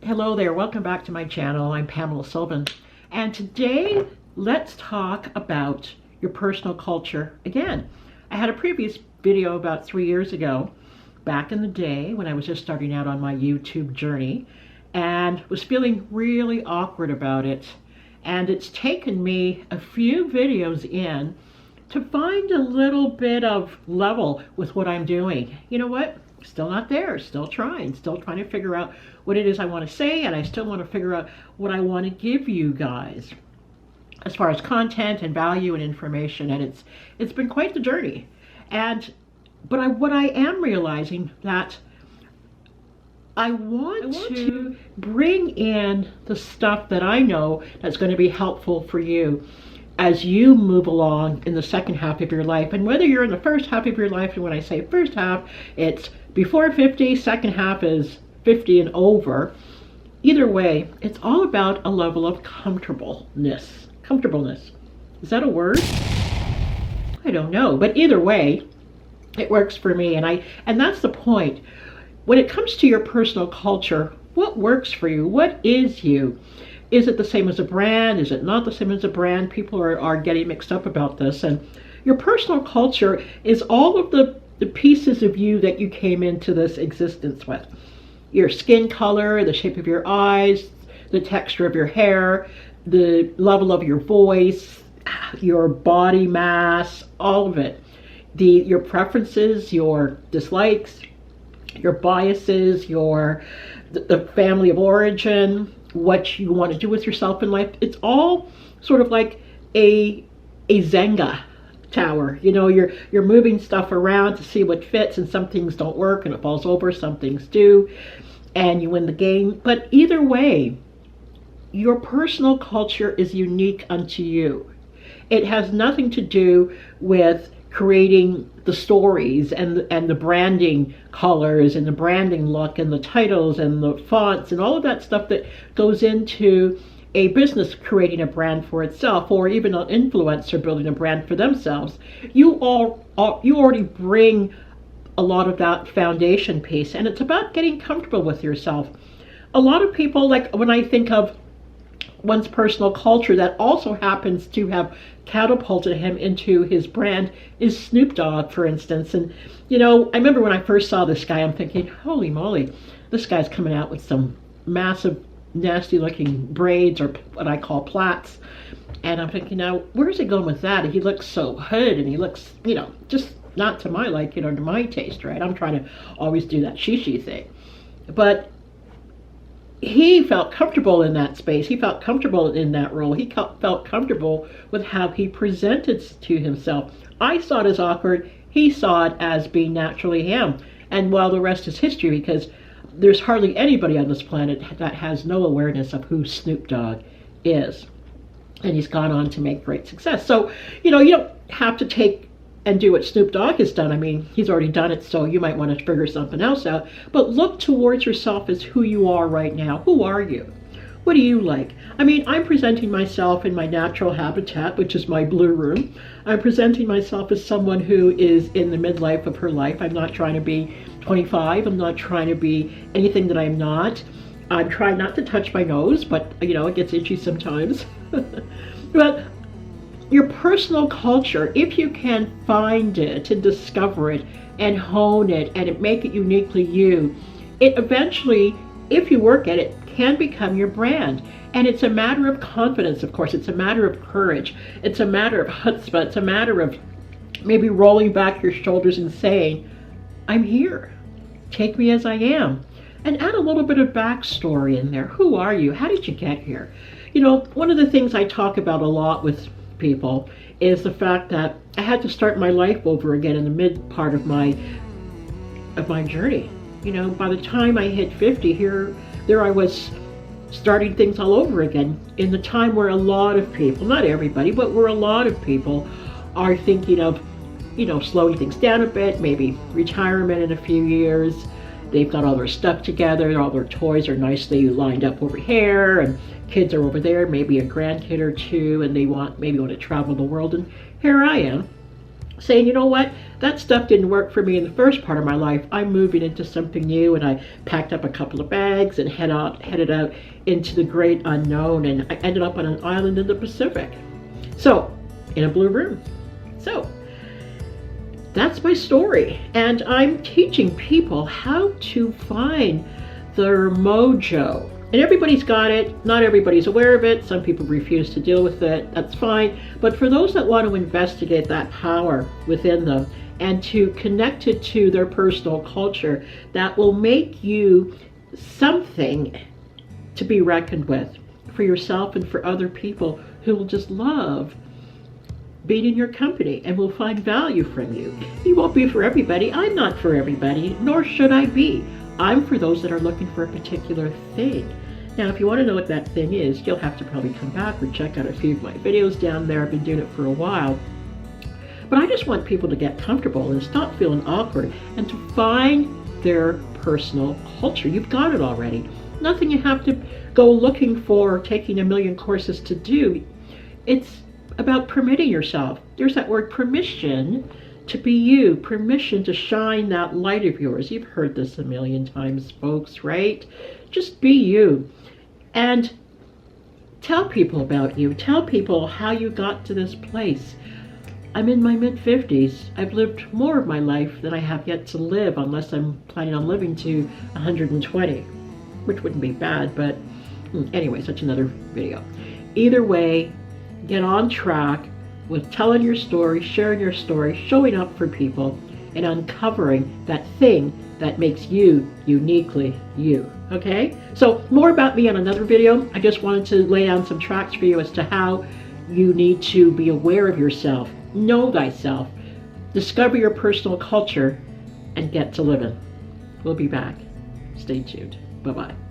Hello there, welcome back to my channel. I'm Pamela Sylvan, and today let's talk about your personal culture again. I had a previous video about 3 years ago, back in the day when I was just starting out on my YouTube journey and was feeling really awkward about it. And it's taken me a few videos in to find a little bit of level with what I'm doing. You know what? Still not there, still trying to figure out what it is I want to say, and I still want to figure out what I want to give you guys as far as content and value and information. And it's been quite the journey. What I am realizing that I want to bring in the stuff that I know that's going to be helpful for you as you move along in the second half of your life. And whether you're in the first half of your life, and when I say first half, it's before 50, second half is 50 and over. Either way, it's all about a level of comfortableness. Comfortableness. Is that a word? I don't know, but either way, it works for me. And that's the point. When it comes to your personal culture, what works for you? What is you? Is it the same as a brand? Is it not the same as a brand? People are getting mixed up about this. And your personal culture is all of the pieces of you that you came into this existence with. Your skin color, the shape of your eyes, the texture of your hair, the level of your voice, your body mass, all of it. Your preferences, your dislikes, your biases, the family of origin, what you want to do with yourself in life. It's all sort of like a Jenga tower. You know, you're moving stuff around to see what fits, and some things don't work and it falls over, some things do, and you win the game. But either way, your personal culture is unique unto you. It has nothing to do with creating the stories and the branding colors and the branding look and the titles and the fonts and all of that stuff that goes into a business creating a brand for itself, or even an influencer building a brand for themselves. You already bring a lot of that foundation piece, and it's about getting comfortable with yourself. A lot of people, like when I think of one's personal culture that also happens to have catapulted him into his brand, is Snoop Dogg, for instance. And you know, I remember when I first saw this guy, I'm thinking, holy moly, this guy's coming out with some massive nasty looking braids, or what I call plaits. And I'm thinking, now where's he going with that? He looks so hood, and he looks, you know, just not to my liking or to my taste, right? I'm trying to always do that shishi thing. But he felt comfortable in that space. He felt comfortable in that role. He felt comfortable with how he presented to himself. I saw it as awkward. He saw it as being naturally him. And while the rest is history, because there's hardly anybody on this planet that has no awareness of who Snoop Dogg is. And he's gone on to make great success. So, you know, you don't have to take and do what Snoop Dogg has done. I mean, he's already done it, so you might want to figure something else out. But look towards yourself as who you are right now. Who are you? What do you like? I mean, I'm presenting myself in my natural habitat, which is my blue room. I'm presenting myself as someone who is in the midlife of her life. I'm not trying to be 25. I'm not trying to be anything that I'm not. I'm trying not to touch my nose, but, you know, it gets itchy sometimes. But your personal culture, if you can find it and discover it and hone it and make it uniquely you, it eventually, if you work at it, can become your brand. And it's a matter of confidence, of course. It's a matter of courage. It's a matter of chutzpah. It's a matter of maybe rolling back your shoulders and saying, I'm here. Take me as I am. And add a little bit of backstory in there. Who are you? How did you get here? You know, one of the things I talk about a lot with people is the fact that I had to start my life over again in the mid part of my journey. You know, by the time I hit 50, there I was starting things all over again in the time where a lot of people, not everybody, but where a lot of people are thinking of, you know, slowing things down a bit, maybe retirement in a few years. They've got all their stuff together, all their toys are nicely lined up over here, and kids are over there, maybe a grandkid or two, and they maybe want to travel the world. And here I am, saying, you know what, that stuff didn't work for me in the first part of my life. I'm moving into something new, and I packed up a couple of bags and headed out into the great unknown, and I ended up on an island in the Pacific. So, in a blue room. So, that's my story, and I'm teaching people how to find their mojo. And everybody's got it. Not everybody's aware of it. Some people refuse to deal with it. That's fine. But for those that want to investigate that power within them and to connect it to their personal culture, that will make you something to be reckoned with for yourself and for other people who will just love being in your company and will find value from you. You won't be for everybody. I'm not for everybody, nor should I be. I'm for those that are looking for a particular thing. Now, if you want to know what that thing is, you'll have to probably come back or check out a few of my videos down there. I've been doing it for a while. But I just want people to get comfortable and stop feeling awkward and to find their personal culture. You've got it already. Nothing you have to go looking for, taking a million courses to do. It's about permitting yourself. There's that word permission to be you, permission to shine that light of yours. You've heard this a million times, folks, right? Just be you and tell people about you. Tell people how you got to this place. I'm in my mid-50s. I've lived more of my life than I have yet to live, unless I'm planning on living to 120, which wouldn't be bad, but anyway, such another video. Either way, get on track with telling your story, sharing your story, showing up for people, and uncovering that thing that makes you uniquely you, okay? So more about me on another video. I just wanted to lay down some tracks for you as to how you need to be aware of yourself, know thyself, discover your personal culture, and get to living. We'll be back. Stay tuned. Bye-bye.